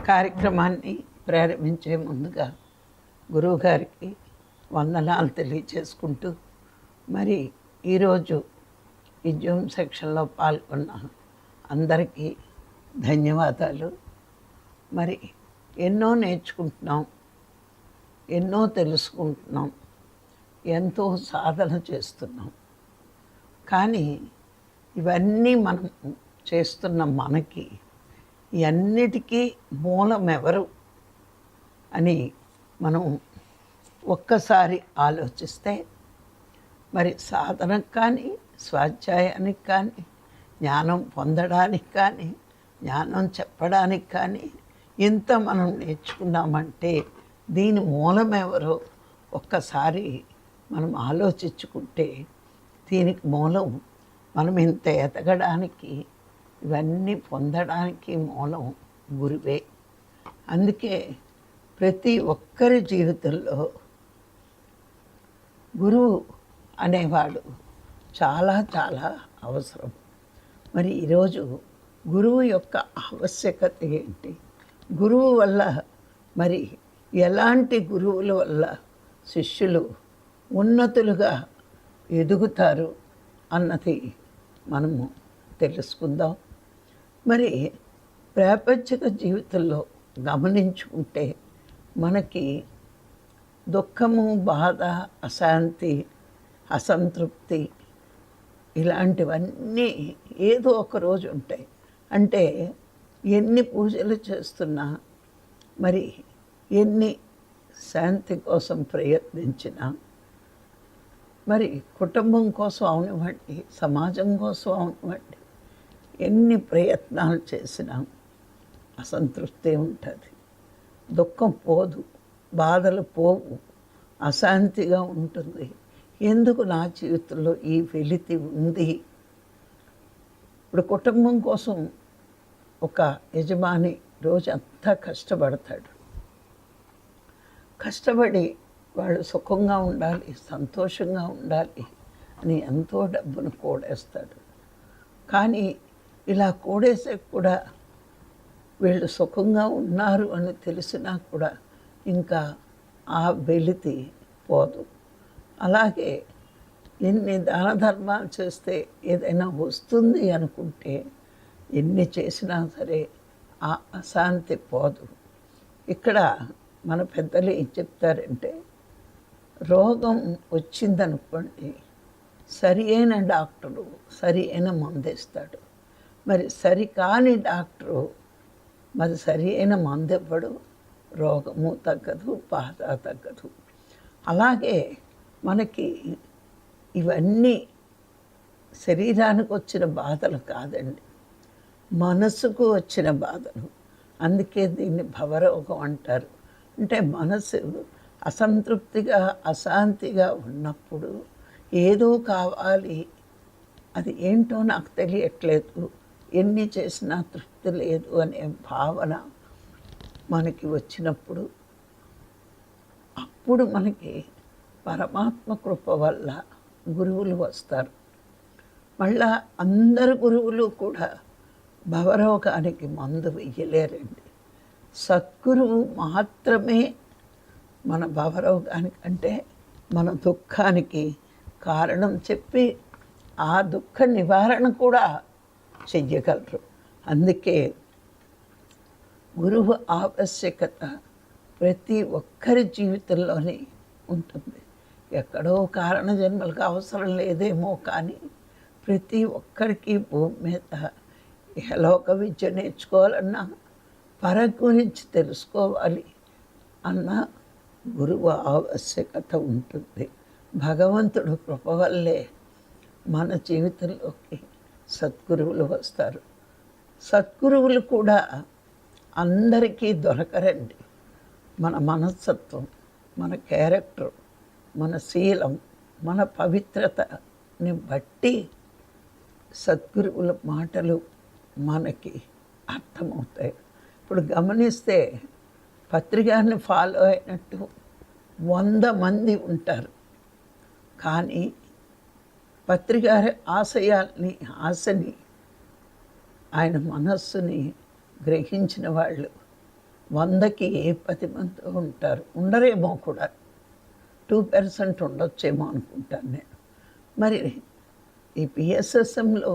కార్యక్రమాన్ని ప్రారంభించే ముందుగా గురువుగారికి వందనాలు తెలియచేసుకుంటూ, మరి ఈరోజు ఈ జూమ్ సెక్షన్లో పాల్గొన్న అందరికీ ధన్యవాదాలు. మరి ఎన్నో నేర్చుకుంటున్నాం, ఎన్నో తెలుసుకుంటున్నాం, ఎంతో సాధన చేస్తున్నాం. కానీ ఇవన్నీ మనం చేస్తున్న మనకి ఇవన్నిటికీ మూలం ఎవరు అని మనం ఒక్కసారి ఆలోచిస్తే, మరి సాధనకు కానీ, స్వాధ్యాయానికి కానీ, జ్ఞానం పొందడానికి కానీ, జ్ఞానం చెప్పడానికి కానీ ఇంత మనం నేర్చుకున్నామంటే దీని మూలం ఎవరో ఒక్కసారి మనం ఆలోచించుకుంటే, దీనికి మూలం మనం ఇంత ఎదగడానికి, ఇవన్నీ పొందడానికి మూలం గురువే. అందుకే ప్రతి ఒక్కరి జీవితంలో గురువు అనేవాడు చాలా చాలా అవసరం. మరి ఈరోజు గురువు యొక్క ఆవశ్యకత ఏంటి, గురువు వల్ల మరి ఎలాంటి గురువుల వల్ల శిష్యులు ఉన్నతులుగా ఎదుగుతారు అన్నది మనము తెలుసుకుందాం. మరి ప్రాపంచిక జీవితంలో గమనించుకుంటే మనకి దుఃఖము, బాధ, అశాంతి, అసంతృప్తి ఇలాంటివన్నీ ఏదో ఒక రోజు ఉంటాయి. అంటే ఎన్ని పూజలు చేస్తున్నా, మరి ఎన్ని శాంతి కోసం ప్రయత్నించినా, మరి కుటుంబం కోసం అవనివ్వండి, సమాజం కోసం అవనివ్వండి, ఎన్ని ప్రయత్నాలు చేసినా అసంతృప్తి ఉంటుంది. దుఃఖం పోదు, బాధలు పోవు, అశాంతిగా ఉంటుంది. ఎందుకు నా జీవితంలో ఈ వెలితి ఉంది? ఇప్పుడు కుటుంబం కోసం ఒక యజమాని రోజంతా కష్టపడతాడు. కష్టపడి వాళ్ళు సుఖంగా ఉండాలి, సంతోషంగా ఉండాలి అని ఎంతో డబ్బును కూడేస్తాడు. కానీ ఇలా కూడేసే కూడా వీళ్ళు సుఖంగా ఉన్నారు అని తెలిసినా కూడా ఇంకా ఆ వెలితి పోదు. అలాగే ఎన్ని దాన ధర్మాలు చేస్తే ఏదైనా వస్తుంది అనుకుంటే ఎన్ని చేసినా సరే ఆ అశాంతి పోదు. ఇక్కడ మన పెద్దలు ఏం చెప్తారంటే, రోగం వచ్చిందనుకోండి, సరి అయిన డాక్టరు సరి అయిన మందేస్తాడు. మరి సరికాని డాక్టరు మరి సరి అయిన మందు ఇవ్వడు, రోగము తగ్గదు, బాధ తగ్గదు. అలాగే మనకి ఇవన్నీ శరీరానికి వచ్చిన బాధలు కాదండి, మనసుకు వచ్చిన బాధలు. అందుకే దీన్ని భవరోగం అంటారు. అంటే మనసు అసంతృప్తిగా, అశాంతిగా ఉన్నప్పుడు ఏదో కావాలి, అది ఏంటో నాకు తెలియట్లేదు, ఎన్ని చేసినా తృప్తి లేదు అనే భావన మనకి వచ్చినప్పుడు, అప్పుడు మనకి పరమాత్మ కృప వల్ల గురువులు వస్తారు. మళ్ళా అందరు గురువులు కూడా భవరోగానికి మందు వెయ్యలేరండి. సద్గురువు మాత్రమే మన భవరోగానికి, అంటే మన దుఃఖానికి కారణం చెప్పి ఆ దుఃఖ నివారణ కూడా చెయ్యగలరు. అందుకే గురువు ఆవశ్యకత ప్రతి ఒక్కరి జీవితంలోనే ఉంటుంది. ఎక్కడో కారణ జన్మలకు అవసరం లేదేమో, కానీ ప్రతి ఒక్కరికి భూమి మీద ఇహలోక విద్య నేర్చుకోవాలన్నా, పర గురించి తెలుసుకోవాలి అన్న గురువు ఆవశ్యకత ఉంటుంది. భగవంతుడు కృప వల్లే మన జీవితంలోకి సద్గురువులు వస్తారు. సద్గురువులు కూడా అందరికీ దొరకరండి. మన మనస్తత్వం, మన క్యారెక్టర్, మన శీలం, మన పవిత్రతని బట్టి సద్గురువుల మాటలు మనకి అర్థమవుతాయి. ఇప్పుడు గమనిస్తే పత్రికని ఫాలో అయినట్టు 100 మంది ఉంటారు, కానీ పత్రికారి ఆశని ఆయన మనస్సుని గ్రహించిన వాళ్ళు 100కి 10 మంది ఉంటారు, ఉండరేమో కూడా, 2% ఉండొచ్చేమో అనుకుంటాను నేను. మరి ఈ పిఎస్ఎస్ఎంలో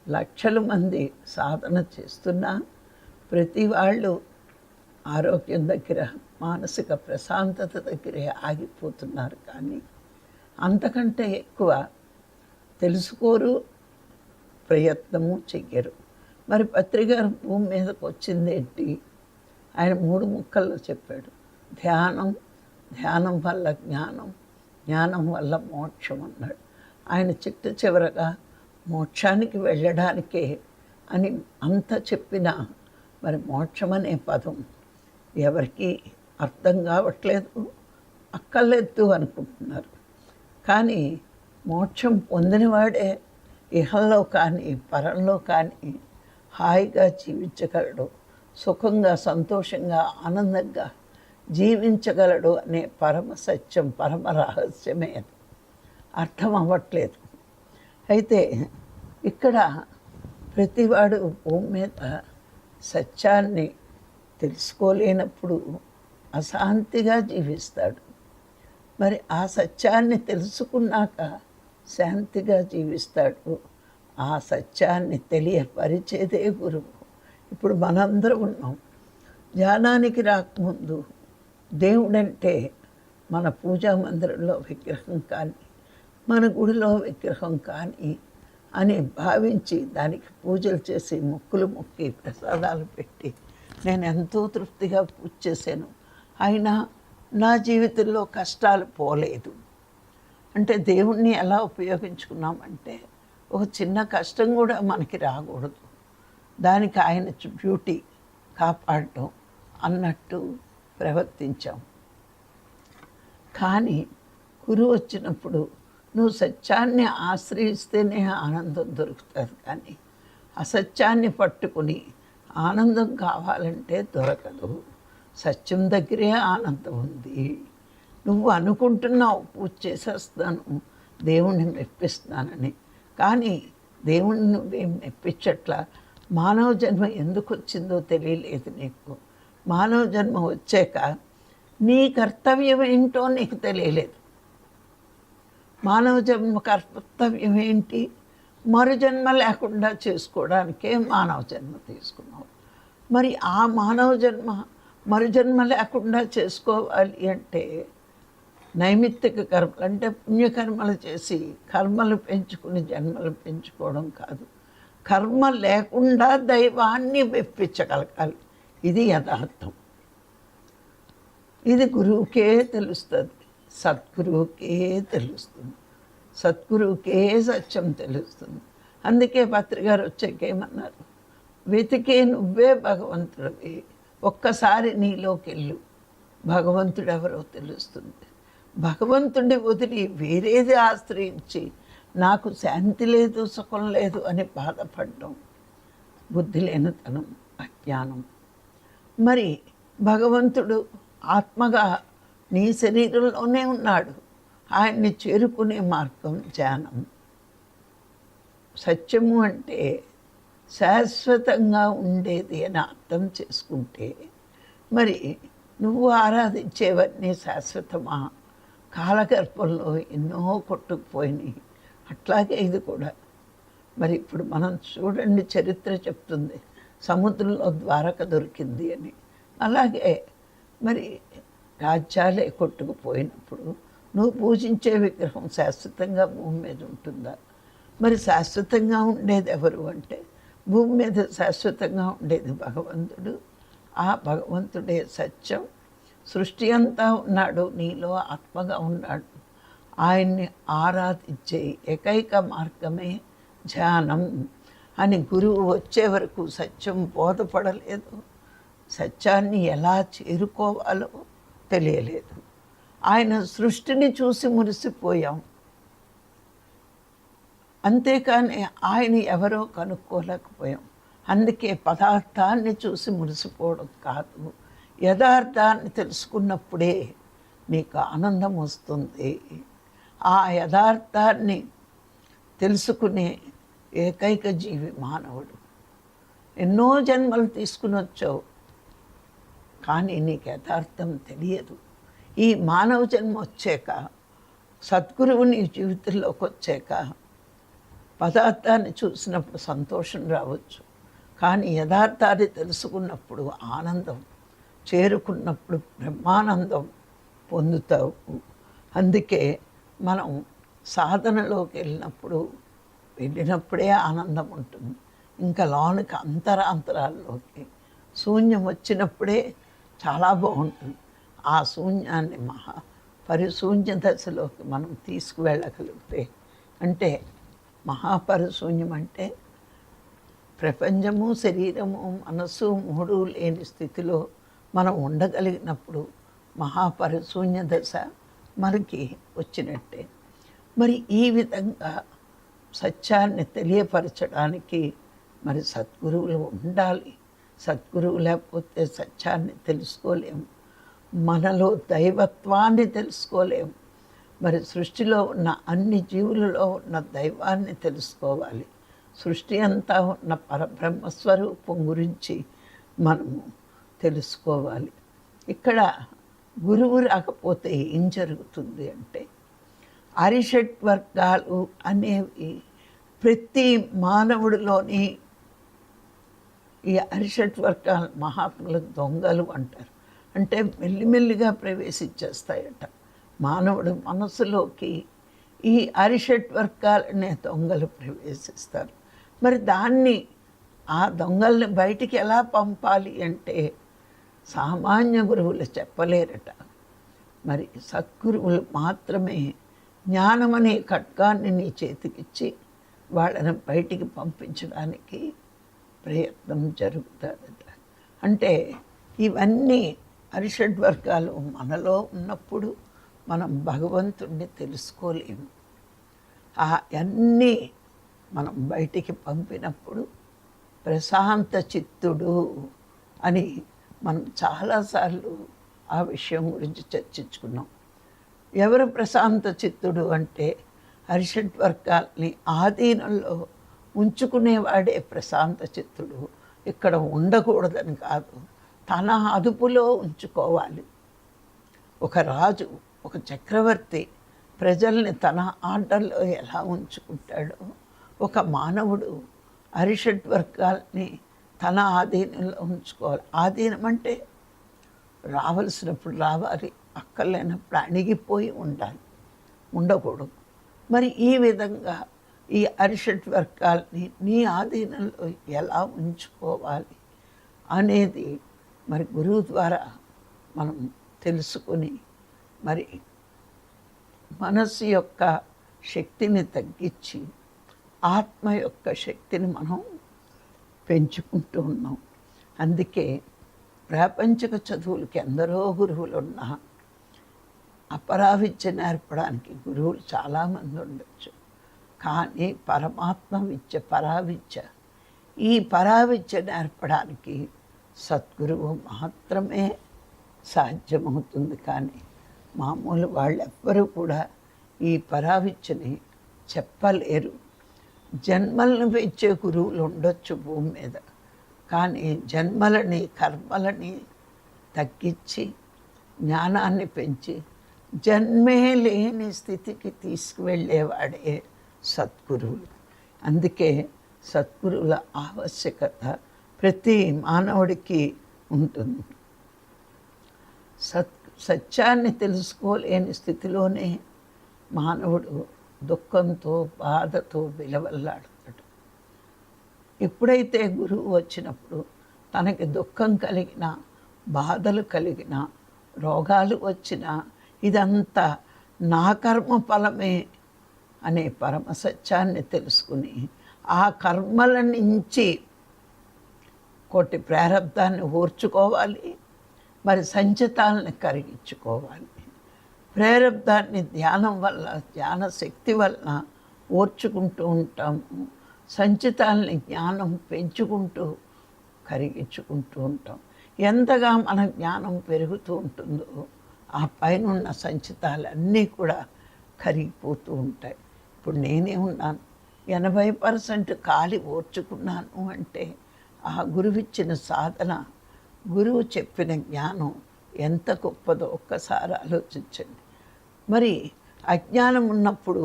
లక్షల మంది సాధన చేస్తున్నా ప్రతి వాళ్ళు ఆరోగ్యం దగ్గర, మానసిక ప్రశాంతత దగ్గరే ఆగిపోతున్నారు. కానీ అంతకంటే ఎక్కువ తెలుసుకోరు, ప్రయత్నము చెయ్యరు. మరి పత్రికారు భూమి మీదకి వచ్చిందేంటి? ఆయన 3 ముక్కల్లో చెప్పాడు. ధ్యానం, ధ్యానం వల్ల జ్ఞానం, జ్ఞానం వల్ల మోక్షం అన్నాడు. ఆయన చివరగా మోక్షానికి వెళ్ళడానికే అని అంత చెప్పినా మరి మోక్షం అనే పదం ఎవరికి అర్థం కావట్లేదు, అక్కర్లేదు అనుకుంటున్నారు. కానీ మోక్షం పొందినవాడే ఇహంలో కానీ పరంలో కానీ హాయిగా జీవించగలడు, సుఖంగా, సంతోషంగా, ఆనందంగా జీవించగలడు అనే పరమ సత్యం, పరమ రహస్యమే అది. అర్థం అవ్వట్లేదు. అయితే ఇక్కడ ప్రతివాడు భూమి మీద సత్యాన్ని తెలుసుకోలేనప్పుడు అశాంతిగా జీవిస్తాడు. మరి ఆ సత్యాన్ని తెలుసుకున్నాక శాంతిగా జీవిస్తాడు. ఆ సత్యాన్ని తెలియపరిచేదే గురువు. ఇప్పుడు మనందరం ఉన్నాం. ధ్యానానికి రాకముందు దేవుడంటే మన పూజా మందిరంలో విగ్రహం కానీ, మన గుడిలో విగ్రహం కానీ అని భావించి దానికి పూజలు చేసి, మొక్కులు మొక్కి, ప్రసాదాలు పెట్టి నేను ఎంతో తృప్తిగా పూజ చేశాను, అయినా నా జీవితంలో కష్టాలు పోలేదు అంటే దేవుణ్ణి ఎలా ఉపయోగించుకున్నామంటే ఒక చిన్న కష్టం కూడా మనకి రాకూడదు, దానికి ఆయన డ్యూటీ కాపాడటం అన్నట్టు ప్రవర్తించాం. కానీ గురువు వచ్చినప్పుడు నువ్వు సత్యాన్ని ఆశ్రయిస్తేనే ఆనందం దొరుకుతుంది, కానీ అసత్యాన్ని పట్టుకుని ఆనందం కావాలంటే దొరకదు. సత్యం దగ్గరే ఆనందం ఉంది. నువ్వు అనుకుంటున్నావు పూజ చేసేస్తాను, దేవుణ్ణి మెప్పిస్తానని, కానీ దేవుణ్ణి నువ్వేం మెప్పించట్లా. మానవ జన్మ ఎందుకు వచ్చిందో తెలియలేదు నీకు. మానవ జన్మ వచ్చాక నీ కర్తవ్యం ఏంటో నీకు తెలియలేదు. మానవ జన్మ కర్తవ్యం ఏంటి? మరుజన్మ లేకుండా చేసుకోవడానికే మానవ జన్మ తీసుకున్నావు. మరి ఆ మానవ జన్మ మరుజన్మ లేకుండా చేసుకోవాలి అంటే నైమిత్తిక కర్మలు అంటే పుణ్యకర్మలు చేసి కర్మలు పెంచుకుని జన్మలు పెంచుకోవడం కాదు. కర్మ లేకుండా దైవాన్ని మెప్పించగలగాలి. ఇది యథార్థం. ఇది గురువుకే తెలుస్తుంది, సద్గురువుకే తెలుస్తుంది, సద్గురువుకే సత్యం తెలుస్తుంది. అందుకే పత్రికారు వచ్చాకేమన్నారు? వెతికే నువ్వే భగవంతుడివి, ఒక్కసారి నీలోకి వెళ్ళు, భగవంతుడు ఎవరో తెలుస్తుంది. భగవంతుడిని వదిలి వేరేది ఆశ్రయించి నాకు శాంతి లేదు, సుఖం లేదు అని బాధపడడం బుద్ధి లేనితనం, అజ్ఞానం. మరి భగవంతుడు ఆత్మగా నీ శరీరంలోనే ఉన్నాడు. ఆయన్ని చేరుకునే మార్గం ధ్యానం. సత్యము అంటే శాశ్వతంగా ఉండేది అని అర్థం చేసుకుంటే మరి నువ్వు ఆరాధించేవన్నీ శాశ్వతమా? కాలగర్భంలో ఎన్నో కొట్టుకుపోయినాయి. అట్లాగే ఇది కూడా. మరి ఇప్పుడు మనం చూడండి, చరిత్ర చెప్తుంది సముద్రంలో ద్వారక దొరికింది అని. అలాగే మరి రాజ్యాలే కొట్టుకుపోయినప్పుడు నువ్వు పూజించే విగ్రహం శాశ్వతంగా భూమి మీద ఉంటుందా? మరి శాశ్వతంగా ఉండేది ఎవరు అంటే భూమి మీద శాశ్వతంగా ఉండేది భగవంతుడు. ఆ భగవంతుడే సత్యం. సృష్టి అంతా ఉన్నాడు, నీలో ఆత్మగా ఉన్నాడు. ఆయన్ని ఆరాధించే ఏకైక మార్గమే ధ్యానం అని గురువు వచ్చే వరకు సత్యం బోధపడలేదు. సత్యాన్ని ఎలా చేరుకోవాలో తెలియలేదు. ఆయన సృష్టిని చూసి మురిసిపోయాం, అంతేకాని ఆయన ఎవరో కనుక్కోలేకపోయాం. అందుకే పదార్థాన్ని చూసి మురిసిపోవడం కాదు, యథార్థాన్ని తెలుసుకున్నప్పుడే నీకు ఆనందం వస్తుంది. ఆ యథార్థాన్ని తెలుసుకునే ఏకైక జీవి మానవుడు. ఎన్నో జన్మలు తీసుకుని వచ్చావు, కానీ నీకు యథార్థం తెలియదు. ఈ మానవ జన్మ వచ్చాక, సద్గురువు నీ జీవితంలోకి వచ్చాక పదార్థాన్ని చూసినప్పుడు సంతోషం రావచ్చు, కానీ యథార్థాన్ని తెలుసుకున్నప్పుడు ఆనందం, చేరుకున్నప్పుడు బ్రహ్మానందం పొందుతావు. అందుకే మనం సాధనలోకి వెళ్ళినప్పుడే ఆనందం ఉంటుంది. ఇంకా లోనికి అంతరాంతరాల్లోకి శూన్యం వచ్చినప్పుడే చాలా బాగుంటుంది. ఆ శూన్యాన్ని పరిశూన్య దశలోకి మనం తీసుకువెళ్ళగలిగితే, అంటే మహాపరిశూన్యం అంటే ప్రపంచము, శరీరము, మనస్సు మూడు లేని స్థితిలో మనం ఉండగలిగినప్పుడు మహాపరిశూన్య దశ మనకి వచ్చినట్టే. మరి ఈ విధంగా సత్యాన్ని తెలియపరచడానికి మరి సద్గురువులు ఉండాలి. సద్గురువు లేకపోతే సత్యాన్ని తెలుసుకోలేము, మనలో దైవత్వాన్ని తెలుసుకోలేము. మరి సృష్టిలో ఉన్న అన్ని జీవులలో ఉన్న దైవాన్ని తెలుసుకోవాలి. సృష్టి అంతా ఉన్న పరబ్రహ్మస్వరూపం గురించి మనము తెలుసుకోవాలి. ఇక్కడ గురువు రాకపోతే ఏం జరుగుతుంది అంటే, అరిషట్ వర్గాలు అనేవి ప్రతి మానవుడిలోని ఈ అరిషట్ వర్గాలు మహాత్ములకు దొంగలు అంటారు. అంటే మెల్లిమెల్లిగా ప్రవేశించేస్తాయట మానవుడి మనసులోకి. ఈ అరిషట్ వర్గాలనే దొంగలు ప్రవేశిస్తారు. మరి ఆ దొంగల్ని బయటికి ఎలా పంపాలి అంటే సామాన్య గురువులు చెప్పలేరట. మరి సద్గురువులు మాత్రమే జ్ఞానమనే ఖడ్గాన్ని నీ చేతికిచ్చి వాళ్ళని బయటికి పంపించడానికి ప్రయత్నం జరుగుతుందట. అంటే ఇవన్నీ అరిషడ్ వర్గాలు మనలో ఉన్నప్పుడు మనం భగవంతుణ్ణి తెలుసుకోలేము. అన్నీ మనం బయటికి పంపినప్పుడు ప్రశాంత చిత్తుడు అని మనం చాలాసార్లు ఆ విషయం గురించి చర్చించుకున్నాం. ఎవరు ప్రశాంత చిత్తుడు అంటే అరిషడ్ వర్గాల్ని ఆధీనంలో ఉంచుకునేవాడే ప్రశాంత చిత్తుడు. ఇక్కడ ఉండకూడదని కాదు, తన అదుపులో ఉంచుకోవాలి. ఒక రాజు, ఒక చక్రవర్తి ప్రజల్ని తన ఆర్డర్లో ఎలా ఉంచుకుంటాడో, ఒక మానవుడు అరిషడ్ వర్గాల్ని తన ఆధీనంలో ఉంచుకోవాలి. ఆధీనం అంటే రావాల్సినప్పుడు రావాలి, అక్కర్లేనప్పుడు అణిగిపోయి ఉండకూడదు. మరి ఈ విధంగా ఈ అరిషడ్ వర్గాల్ని నీ ఆధీనంలో ఎలా ఉంచుకోవాలి అనేది మరి గురువు ద్వారా మనం తెలుసుకుని, మరి మనస్సు యొక్క శక్తిని తగ్గించి ఆత్మ యొక్క శక్తిని మనం పెంచుకుంటూ ఉన్నాం. అందుకే ప్రాపంచిక చదువులకి ఎందరో గురువులు ఉన్నా అపరావిద్య నేర్పడానికి గురువులు చాలామంది ఉండొచ్చు. కానీ పరమాత్మ విద్య, పరావిద్య, ఈ పరావిద్య నేర్పడానికి సద్గురువు మాత్రమే సాధ్యమవుతుంది. కానీ మామూలు వాళ్ళెవ్వరూ కూడా ఈ పరావిద్యని చెప్పలేరు. జన్మలను పెంచే గురువులు ఉండొచ్చు భూమి మీద, కానీ జన్మలని, కర్మలని తగ్గించి జ్ఞానాన్ని పెంచి జన్మే లేని స్థితికి తీసుకువెళ్ళేవాడే సద్గురువులు. అందుకే సద్గురువుల ఆవశ్యకత ప్రతి మానవుడికి ఉంటుంది. సత్యాన్ని తెలుసుకోలేని స్థితిలోనే మానవుడు దుఃఖంతో, బాధతో విలవల్లాడుతాడు. ఎప్పుడైతే గురువు వచ్చినప్పుడు తనకి దుఃఖం కలిగినా, బాధలు కలిగినా, రోగాలు వచ్చినా ఇదంతా నా కర్మ ఫలమే అనే పరమ సత్యాన్ని తెలుసుకుని ఆ కర్మల నుంచి కొట్టి ప్రారబ్ధాన్ని ఓర్చుకోవాలి, మరి సంచితాలని కరిగించుకోవాలి. ప్రారబ్ధాన్ని ధ్యానం వల్ల, ధ్యాన శక్తి వల్ల ఓర్చుకుంటూ ఉంటాము. సంచితాలని జ్ఞానం పెంచుకుంటూ కరిగించుకుంటూ ఉంటాం. ఎంతగా మన జ్ఞానం పెరుగుతూ ఉంటుందో ఆ పైన సంచితాలన్నీ కూడా కరిగిపోతూ ఉంటాయి. ఇప్పుడు నేనే ఉన్నాను, 80% కాలి ఓర్చుకున్నాను అంటే ఆ గురువిచ్చిన సాధన గురువు చెప్పిన జ్ఞానం ఎంత గొప్పదో ఒక్కసారి ఆలోచించండి. మరి అజ్ఞానం ఉన్నప్పుడు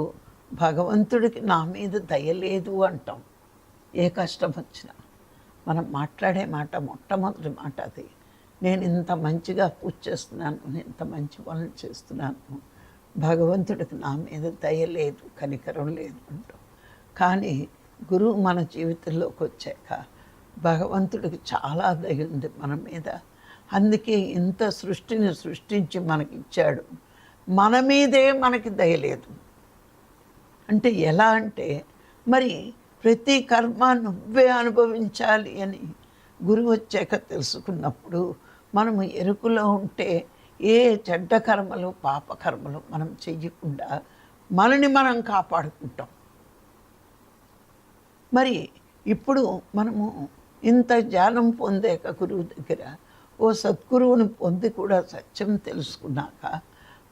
భగవంతుడికి నా మీద దయ లేదు అంటాం. ఏ కష్టం వచ్చినా మనం మాట్లాడే మాట మొట్టమొదటి మాట అది. నేను ఇంత మంచిగా పూజ చేస్తున్నాను, నేను ఇంత మంచి పనులు చేస్తున్నాను, భగవంతుడికి నా మీద దయ లేదు, కనికరం లేదు అంటాం. కానీ గురువు మన జీవితంలోకి వచ్చాక భగవంతుడికి చాలా దయ ఉంది మన మీద. అందుకే ఇంత సృష్టిని సృష్టించి మనకిచ్చాడు, మన మీదే మనకి దయ లేదు. అంటే ఎలా అంటే మరి ప్రతి కర్మ నువ్వే అనుభవించాలి అని గురువు వచ్చాక తెలుసుకున్నప్పుడు మనము ఎరుకులో ఉంటే ఏ చెడ్డ కర్మలు పాపకర్మలు మనం చెయ్యకుండా మనని మనం కాపాడుకుంటాం. మరి ఇప్పుడు మనము ఇంత జ్ఞానం పొందాక గురువు దగ్గర, ఓ సద్గురువుని పొంది కూడా సత్యం తెలుసుకున్నాక,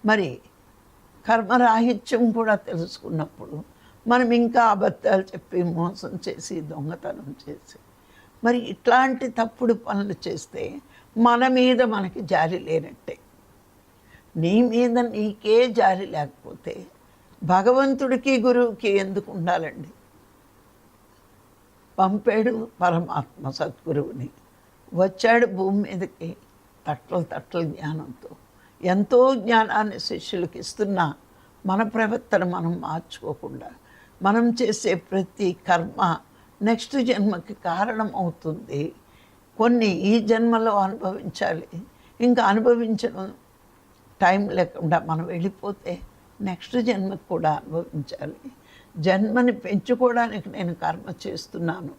మరి కర్మరాహిత్యం కూడా తెలుసుకున్నప్పుడు మనం ఇంకా అబద్ధాలు చెప్పి మోసం చేసి దొంగతనం చేసి మరి ఇట్లాంటి తప్పుడు పనులు చేస్తే మన మీద మనకి జాలి లేనట్టే. నీ మీద నీకే జాలి లేకపోతే భగవంతుడికి గురువుకి ఎందుకు ఉండాలండి? పంపాడు పరమాత్మ సద్గురువుని, వచ్చాడు భూమి మీదకి తట్టలు జ్ఞానంతో. ఎంతో జ్ఞానాన్ని శిష్యులకి ఇస్తున్నా మన ప్రవర్తన మనం మార్చుకోకుండా మనం చేసే ప్రతి కర్మ నెక్స్ట్ జన్మకి కారణం అవుతుంది. కొన్ని ఈ జన్మలో అనుభవించాలి, ఇంకా అనుభవించడం టైం లేకుండా మనం వెళ్ళిపోతే నెక్స్ట్ జన్మకు కూడా అనుభవించాలి. జన్మని పెంచుకోవడానికి నేను కర్మ చేస్తున్నాను.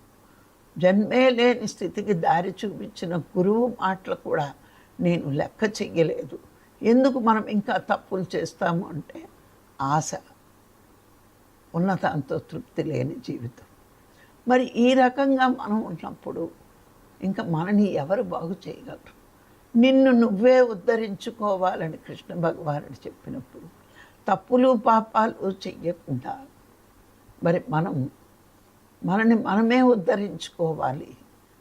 జన్మే లేని స్థితికి దారి చూపించిన గురువు మాటలు కూడా నేను లెక్క చెయ్యలేదు. ఎందుకు మనం ఇంకా తప్పులు చేస్తాము అంటే ఆశ, ఉన్నతంతో తృప్తి లేని జీవితం. మరి ఈ రకంగా మనం ఉన్నప్పుడు ఇంకా మనని ఎవరు బాగు చేయగలరు? నిన్ను నువ్వే ఉద్ధరించుకోవాలని కృష్ణ భగవానుడు చెప్పినప్పుడు తప్పులు పాపాలు చెయ్యకుండా మరి మనని మనమే ఉద్ధరించుకోవాలి.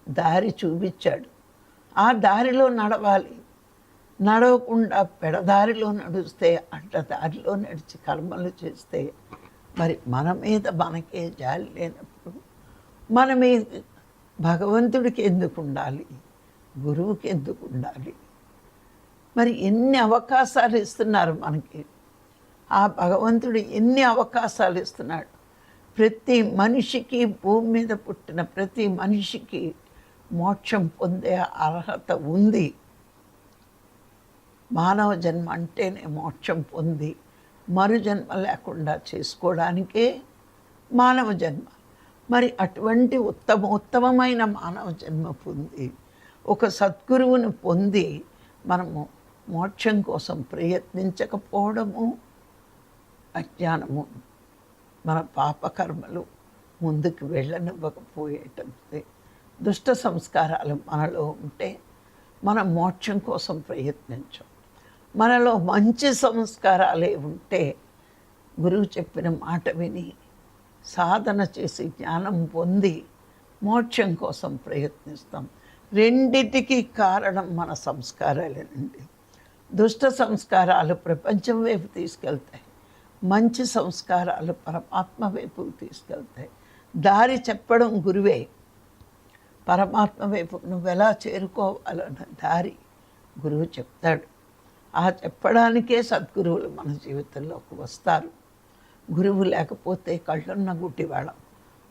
దారి చూపించాడు, ఆ దారిలో నడవాలి. నడవకుండా పెడదారిలో నడుస్తే, అడ్డదారిలో నడిచి కర్మలు చేస్తే మరి మన మీద మనకే జాలి లేనప్పుడు మన మీద భగవంతుడికి ఎందుకు ఉండాలి? గురువుకి ఎందుకు ఉండాలి? మరి ఎన్ని అవకాశాలు ఇస్తున్నారు మనకి. ఆ భగవంతుడు ఎన్ని అవకాశాలు ఇస్తున్నాడు. ప్రతి మనిషికి, భూమి మీద పుట్టిన ప్రతి మనిషికి మోక్షం పొందే అర్హత ఉంది. మానవ జన్మ అంటేనే మోక్షం పొంది మరు జన్మ లేకుండా చేసుకోవడానికే మానవ జన్మ. మరి అటువంటి ఉత్తమమైన మానవ జన్మ పొంది ఒక సద్గురువుని పొంది మనము మోక్షం కోసం ప్రయత్నించకపోవడము అజ్ఞానము. మన పాపకర్మలు ముందుకు వెళ్ళనివ్వకపోయేటంతే దుష్ట సంస్కారాలు మనలో ఉంటే మనం మోక్షం కోసం ప్రయత్నించాం. మనలో మంచి సంస్కారాలే ఉంటే గురువు చెప్పిన మాట విని సాధన చేసి జ్ఞానం పొంది మోక్షం కోసం ప్రయత్నిస్తాం. రెండిటికి కారణం మన సంస్కారాలేనండి. దుష్ట సంస్కారాలు ప్రపంచం వైపు తీసుకెళ్తాయి, మంచి సంస్కారాలు పరమాత్మ వైపు తీసుకెళ్తాయి. దారి చెప్పడం గురువే. పరమాత్మ వైపు నువ్వు ఎలా చేరుకోవాలన్న దారి గురువు చెప్తాడు. ఆ చెప్పడానికే సద్గురువులు మన జీవితంలోకి వస్తారు. గురువు లేకపోతే కళ్ళున్న గుడ్డివాళ్ళం.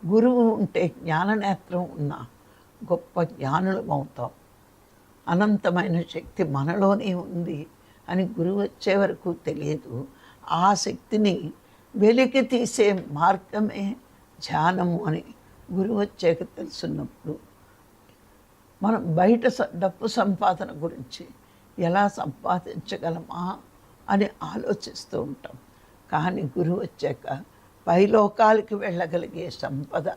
గురువు ఉంటే జ్ఞాననేత్రం ఉన్న గొప్ప జ్ఞానులం అవుతాం. అనంతమైన శక్తి మనలోనే ఉంది అని గురువు వచ్చే వరకు తెలియదు. ఆ శక్తిని వెలికి తీసే మార్గమే ధ్యానము అని గురువు వచ్చాక తెలుసున్నప్పుడు మనం బయట డబ్బు సంపాదన గురించి ఎలా సంపాదించగలమా అని ఆలోచిస్తూ ఉంటాం. కానీ గురువు వచ్చాక పైలోకాలకి వెళ్ళగలిగే సంపద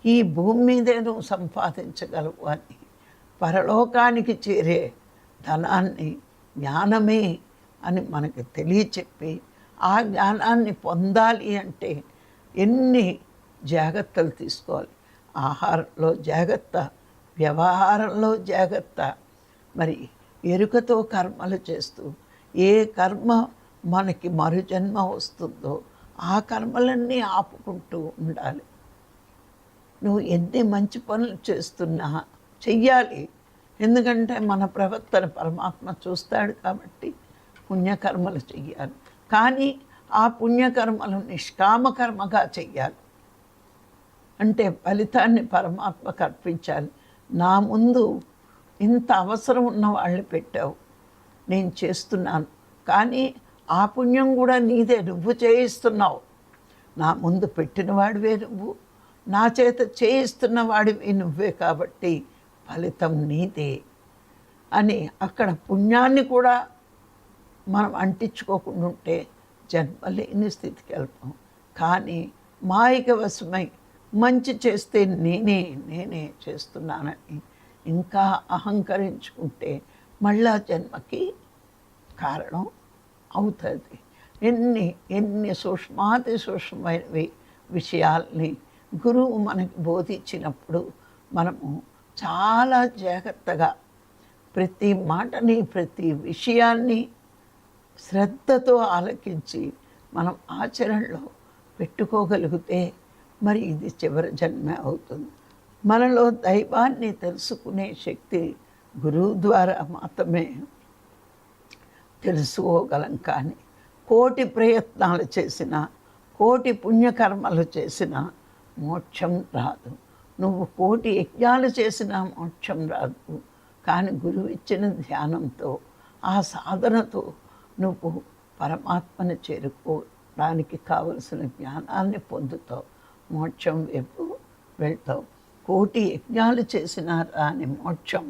ఈ భూమి మీదే నువ్వు సంపాదించగలవు అని, పరలోకానికి చేరే ధనాన్ని జ్ఞానమే అని మనకి తెలియచెప్పి ఆ జ్ఞానాన్ని పొందాలి అంటే ఎన్ని జాగ్రత్తలు తీసుకోవాలి. ఆహారంలో జాగ్రత్త, వ్యవహారంలో జాగ్రత్త, మరి ఎరుకతో కర్మలు చేస్తూ ఏ కర్మ మనకి మరుజన్మ వస్తుందో ఆ కర్మలన్నీ ఆపుకుంటూ ఉండాలి. నువ్వు ఎన్ని మంచి పనులు చేస్తున్నా చెయ్యాలి. ఎందుకంటే మన ప్రవర్తన పరమాత్మ చూస్తాడు కాబట్టి పుణ్యకర్మలు చెయ్యాలి. కానీ ఆ పుణ్యకర్మలు నిష్కామకర్మగా చెయ్యాలి. అంటే ఫలితాన్ని పరమాత్మకు అర్పించాలి. నా ముందు ఇంత అవసరం ఉన్న వాళ్ళు పెట్టావు, నేను చేస్తున్నాను, కానీ ఆ పుణ్యం కూడా నీదే, నువ్వు చేయిస్తున్నావు. నా ముందు పెట్టిన వాడివే నువ్వు, నా చేత చేయిస్తున్న వాడివి నువ్వే, కాబట్టి ఫలితం నీదే అని అక్కడ పుణ్యాన్ని కూడా మనం అంటించుకోకుండా ఉంటే జన్మలేని స్థితికి వెళ్తాం. కానీ మాయక వశమై మంచి చేస్తే నేనే చేస్తున్నానని ఇంకా అహంకరించుకుంటే మళ్ళా జన్మకి కారణం అవుతుంది. ఎన్ని సూక్ష్మాతి సూక్ష్మమైనవి విషయాల్ని గురువు మనకి బోధించినప్పుడు మనము చాలా జాగ్రత్తగా ప్రతి మాటని ప్రతి విషయాన్ని శ్రద్ధతో ఆలకించి మనం ఆచరణలో పెట్టుకోగలిగితే మరి ఇది చివరి జన్మ అవుతుంది. మనలో దైవాన్ని తెలుసుకునే శక్తి గురువు ద్వారా మాత్రమే తెలుసుకోగలం. కానీ కోటి ప్రయత్నాలు చేసినా, కోటి పుణ్యకర్మలు చేసినా మోక్షం రాదు. నువ్వు కోటి యజ్ఞాలు చేసినా మోక్షం రాదు. కానీ గురువు ఇచ్చిన ధ్యానంతో, ఆ సాధనతో నువ్వు పరమాత్మను చేరుకోవడానికి కావలసిన జ్ఞానాన్ని పొందుతావు, మోక్షం వైపు వెళ్తావు. కోటి యజ్ఞాలు చేసినా రాని మోక్షం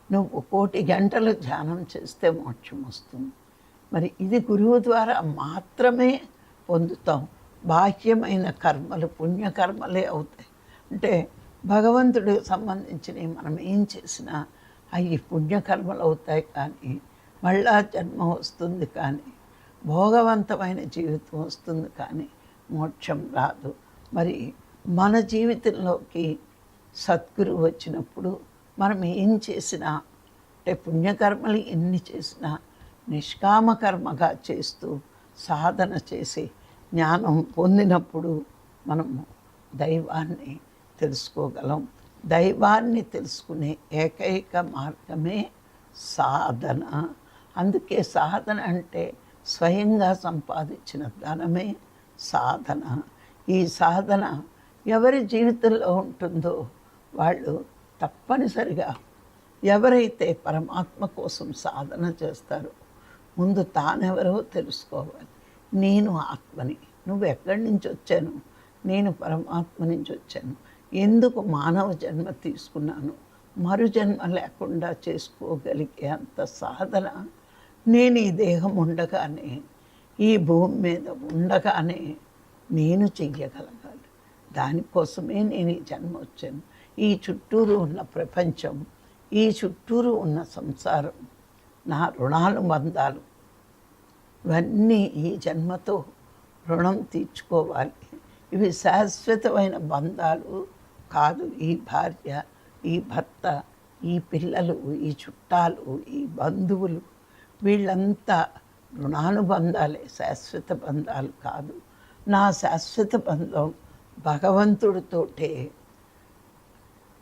నువ్వు కోటి గంటలు ధ్యానం చేస్తే మోక్షం వస్తుంది. మరి ఇది గురువు ద్వారా మాత్రమే పొందుతాం. బాహ్యమైన కర్మలు పుణ్యకర్మలే అవుతాయి. అంటే భగవంతుడికి సంబంధించినవి మనం ఏం చేసినా అవి పుణ్యకర్మలు అవుతాయి. కానీ మళ్ళా జన్మ వస్తుంది, కానీ భోగవంతమైన జీవితం వస్తుంది, కానీ మోక్షం రాదు. మరి మన జీవితంలోకి సద్గురువు వచ్చినప్పుడు మనం ఏం చేసినా, అంటే పుణ్యకర్మలు ఎన్ని చేసినా నిష్కామకర్మగా చేస్తూ సాధన చేసి జ్ఞానం పొందినప్పుడు మనము దైవాన్ని తెలుసుకోగలం. దైవాన్ని తెలుసుకునే ఏకైక మార్గమే సాధన. అందుకే సాధన అంటే స్వయంగా సంపాదించిన ధనమే సాధన. ఈ సాధన ఎవరి జీవితంలో ఉంటుందో వాళ్ళు తప్పనిసరిగా, ఎవరైతే పరమాత్మ కోసం సాధన చేస్తారో ముందు తానెవరో తెలుసుకోవాలి. నేను ఆత్మని. నువ్వు ఎక్కడి నుంచి వచ్చాను? నేను పరమాత్మ నుంచి వచ్చాను. ఎందుకు మానవ జన్మ తీసుకున్నాను? మరు జన్మ లేకుండా చేసుకోగలిగే అంత సాధన నేను ఈ దేహం ఉండగానే, ఈ భూమి మీద ఉండగానే నేను చెయ్యగలగాలి. దానికోసమే నేను ఈ జన్మ వచ్చాను. ఈ చుట్టూరు ఉన్న ప్రపంచం, ఈ చుట్టూరు ఉన్న సంసారం, నా రుణాలు బంధాలు, ఇవన్నీ ఈ జన్మతో రుణం తీర్చుకోవాలి. ఇవి శాశ్వతమైన బంధాలు కాదు. ఈ భార్య, ఈ భర్త, ఈ పిల్లలు, ఈ చుట్టాలు, ఈ బంధువులు, వీళ్ళంతా రుణానుబంధాలే, శాశ్వత బంధాలు కాదు. నా శాశ్వత బంధం భగవంతుడితోటే.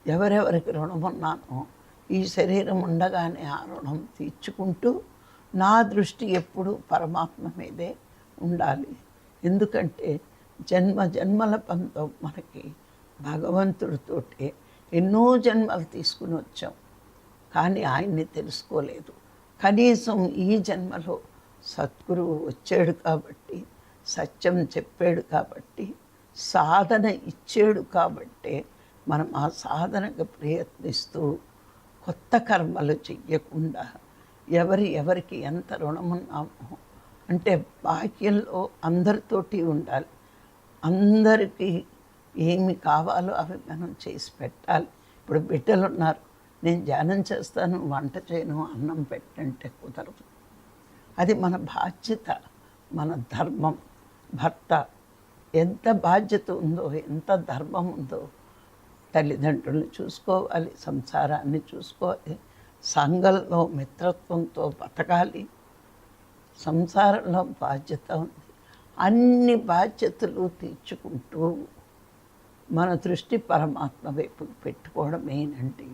ఎవరెవరికి రుణం ఉన్నానో ఈ శరీరం ఉండగానే ఆ రుణం తీర్చుకుంటూ నా దృష్టి ఎప్పుడూ పరమాత్మ మీదే ఉండాలి. ఎందుకంటే జన్మ జన్మల బంధం మనకి భగవంతుడితోటే. ఎన్నో జన్మలు తీసుకుని వచ్చాం, కానీ ఆయన్ని తెలుసుకోలేదు. కనీసం ఈ జన్మలో సద్గురువు వచ్చాడు కాబట్టి, సత్యం చెప్పాడు కాబట్టి, సాధన ఇచ్చాడు కాబట్టి మనం ఆ సాధనకు ప్రయత్నిస్తూ కొత్త కర్మలు చెయ్యకుండా ఎవరికి ఎంత రుణమున్నామో, అంటే బాహ్యంలో అందరితోటి ఉండాలి. అందరికీ ఏమి కావాలో అవి మనం చేసి పెట్టాలి. ఇప్పుడు బిడ్డలు ఉన్నారు, నేను ధ్యానం చేస్తాను, వంట చేయను, అన్నం పెట్టంటే కుదరదు. అది మన బాధ్యత, మన ధర్మం. భర్త ఎంత బాధ్యత ఉందో, ఎంత ధర్మం ఉందో, తల్లిదండ్రులను చూసుకోవాలి, సంసారాన్ని చూసుకోవాలి, సంఘంలో మిత్రత్వంతో బతకాలి. సంసారంలో బాధ్యత ఉంది. అన్ని బాధ్యతలు తీర్చుకుంటూ మన దృష్టి పరమాత్మ వైపు పెట్టుకోవడమేనండి.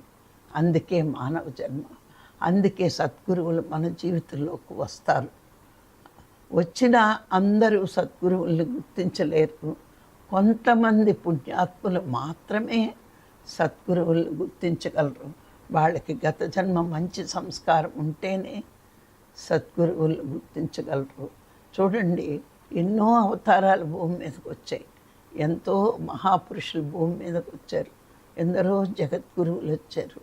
అందుకే మానవ జన్మ. అందుకే సద్గురువులు మన జీవితంలోకి వస్తారు. వచ్చిన అందరూ సద్గురువుల్ని గుర్తించలేరు. కొంతమంది పుణ్యాత్ములు మాత్రమే సద్గురువుల్ని గుర్తించగలరు. వాళ్ళకి గత జన్మ మంచి సంస్కారం ఉంటేనే సద్గురువులు గుర్తించగలరు. చూడండి, ఎన్నో అవతారాలు భూమి మీదకి వచ్చాయి. ఎంతో మహాపురుషులు భూమి మీదకి వచ్చారు. ఎందరో జగద్గురువులు వచ్చారు.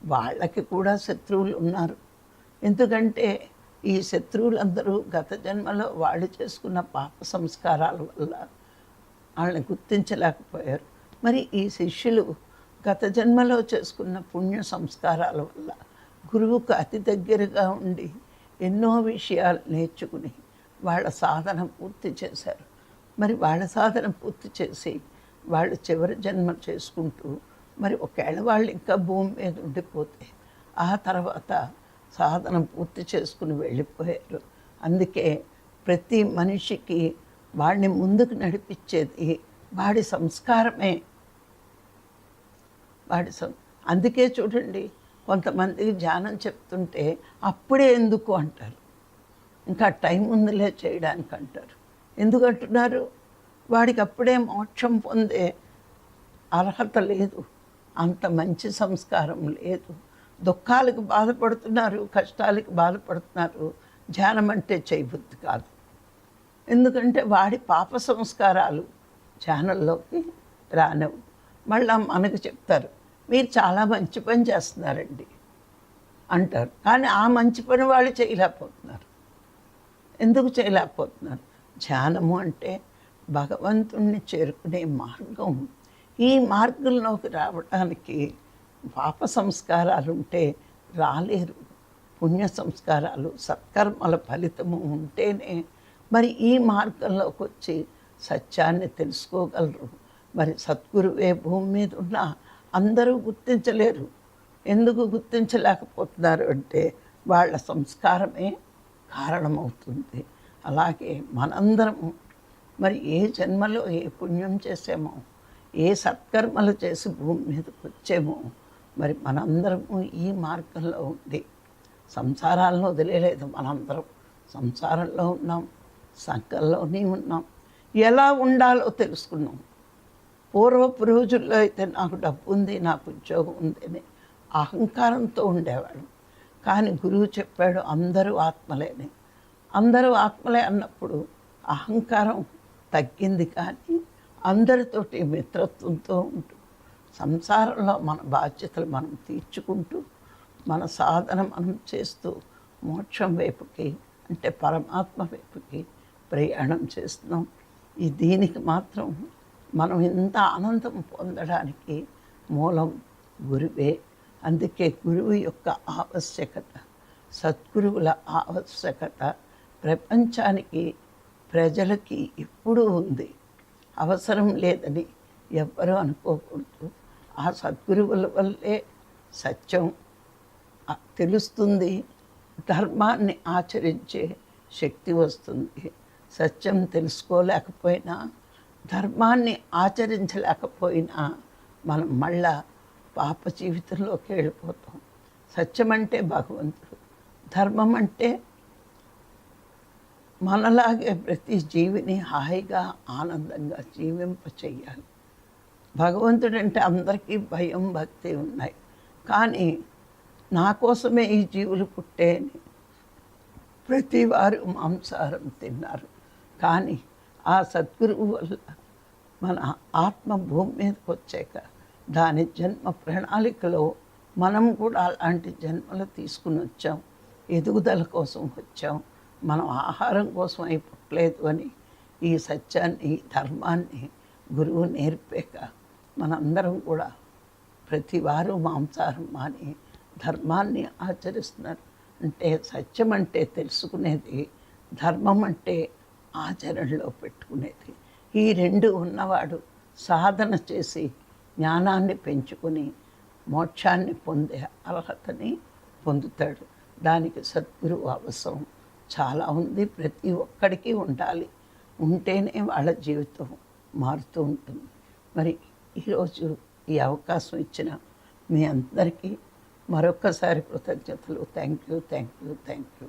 వాళ్ళకి కూడా శత్రువులు ఉన్నారు. ఎందుకంటే ఈ శత్రువులందరూ గత జన్మలో వాళ్ళు చేసుకున్న పాప సంస్కారాల వల్ల వాళ్ళని గుర్తించలేకపోయారు. మరి ఈ శిష్యులు గత జన్మలో చేసుకున్న పుణ్య సంస్కారాల వల్ల గురువుకు అతి దగ్గరగా ఉండి ఎన్నో విషయాలు నేర్చుకుని వాళ్ళ సాధన పూర్తి చేశారు. మరి వాళ్ళ సాధన పూర్తి చేసి వాళ్ళు చివరి జన్మ చేసుకుంటూ మరి ఒకవేళ వాళ్ళు ఇంకా భూమి మీద ఉండిపోతే ఆ తర్వాత సాధన పూర్తి చేసుకుని వెళ్ళిపోయారు. అందుకే ప్రతి మనిషికి వాడిని ముందుకు నడిపించేది వాడి సంస్కారమే. అందుకే చూడండి, కొంతమందికి ధ్యానం చెప్తుంటే అప్పుడే ఎందుకు అంటారు, ఇంకా టైం ఉందిలే చేయడానికి అంటారు. ఎందుకంటున్నారు? వాడికి అప్పుడే మోక్షం పొందే అర్హత లేదు, అంత మంచి సంస్కారం లేదు. దుఃఖాలకు బాధపడుతున్నారు, కష్టాలకు బాధపడుతున్నారు. ధ్యానం అంటే చేయబుద్ధి కాదు. ఎందుకంటే వాడి పాప సంస్కారాలు ధ్యానంలోకి రానవు. మళ్ళీ మనకు చెప్తారు, మీరు చాలా మంచి పని చేస్తున్నారండి అంటారు. కానీ ఆ మంచి పని వాళ్ళు చేయలేకపోతున్నారు. ఎందుకు చేయలేకపోతున్నారు? ధ్యానము అంటే భగవంతుణ్ణి చేరుకునే మార్గం. ఈ మార్గంలోకి రావడానికి పాప సంస్కారాలు ఉంటే రాలేరు. పుణ్య సంస్కారాలు, సత్కర్మల ఫలితము ఉంటేనే మరి ఈ మార్గంలోకి వచ్చి సత్యాన్ని తెలుసుకోగలరు. మరి సద్గురువే భూమి మీద ఉన్న అందరూ గుర్తించలేరు. ఎందుకు గుర్తించలేకపోతున్నారు అంటే వాళ్ళ సంస్కారమే కారణమవుతుంది. అలాగే మనందరము మరి ఏ జన్మలో ఏ పుణ్యం చేసామో, ఏ సత్కర్మలు చేసి భూమి మీదకి వచ్చామో, మరి మనందరము ఈ మార్గంలో ఉండి సంసారాలను వదిలేలేదు. మనందరం సంసారంలో ఉన్నాం, సంఘంలోనే ఉన్నాం. ఎలా ఉండాలో తెలుసుకున్నాం. పూర్వపు రోజుల్లో అయితే నాకు డబ్బు ఉంది, నాకు ఉద్యోగం ఉంది అని అహంకారంతో ఉండేవాడు. కానీ గురువు చెప్పాడు అందరూ ఆత్మలేని. అందరూ ఆత్మలే అన్నప్పుడు అహంకారం తగ్గింది. కానీ అందరితోటి మిత్రత్వంతో ఉంటూ సంసారంలో మన బాధ్యతలు మనం తీర్చుకుంటూ మన సాధన మనం చేస్తూ మోక్షం వైపుకి అంటే పరమాత్మ వైపుకి ప్రయాణం చేస్తున్నాం. దీనికి మాత్రం మనం ఇంత ఆనందం పొందడానికి మూలం గురువే. అందుకే గురువు యొక్క ఆవశ్యకత, సద్గురువుల ఆవశ్యకత ప్రపంచానికి ప్రజలకి ఎప్పుడూ ఉంది. అవసరం లేదని ఎవ్వరూ అనుకోకూడదు. ఆ సద్గురువుల వల్లే సత్యం తెలుస్తుంది, ధర్మాన్ని ఆచరించే శక్తి వస్తుంది. సత్యం తెలుసుకోలేకపోయినా, ధర్మాన్ని ఆచరించలేకపోయినా మనం మళ్ళా పాప జీవితంలోకి వెళ్ళిపోతాం. సత్యం అంటే భగవంతుడు, ధర్మం అంటే మనలాగే ప్రతి జీవిని హాయిగా ఆనందంగా జీవింప చెయ్యాలి. భగవంతుడు అంటే అందరికీ భయం భక్తి ఉన్నాయి. కానీ నా కోసమే ఈ జీవులు పుట్టేని ప్రతి వారు మాంసాహారం తిన్నారు. కానీ ఆ సద్గురువు వల్ల మన ఆత్మ భూమి మీదకి వచ్చాక దాని జన్మ ప్రణాళికలో మనం కూడా అలాంటి జన్మలు తీసుకుని వచ్చాం. ఎదుగుదల కోసం వచ్చాం, మనం ఆహారం కోసం అయి పుట్టలేదు అని ఈ సత్యాన్ని, ధర్మాన్ని గురువు నేర్పాక మనందరం కూడా ప్రతి వారు మాంసాహారం మాని ధర్మాన్ని ఆచరిస్తున్నారు. అంటే సత్యం అంటే తెలుసుకునేది, ధర్మం అంటే ఆచరణలో పెట్టుకునేది. ఈ రెండు ఉన్నవాడు సాధన చేసి జ్ఞానాన్ని పెంచుకుని మోక్షాన్ని పొందే అర్హతని పొందుతాడు. దానికి సద్గురువు అవసరం చాలా ఉంది. ప్రతి ఒక్కడికి ఉండాలి. ఉంటేనే వాళ్ళ జీవితం మారుతూ ఉంటుంది. మరి ఈరోజు ఈ అవకాశం ఇచ్చిన మీ అందరికీ మరొక్కసారి కృతజ్ఞతలు. Thank you, thank you, thank you.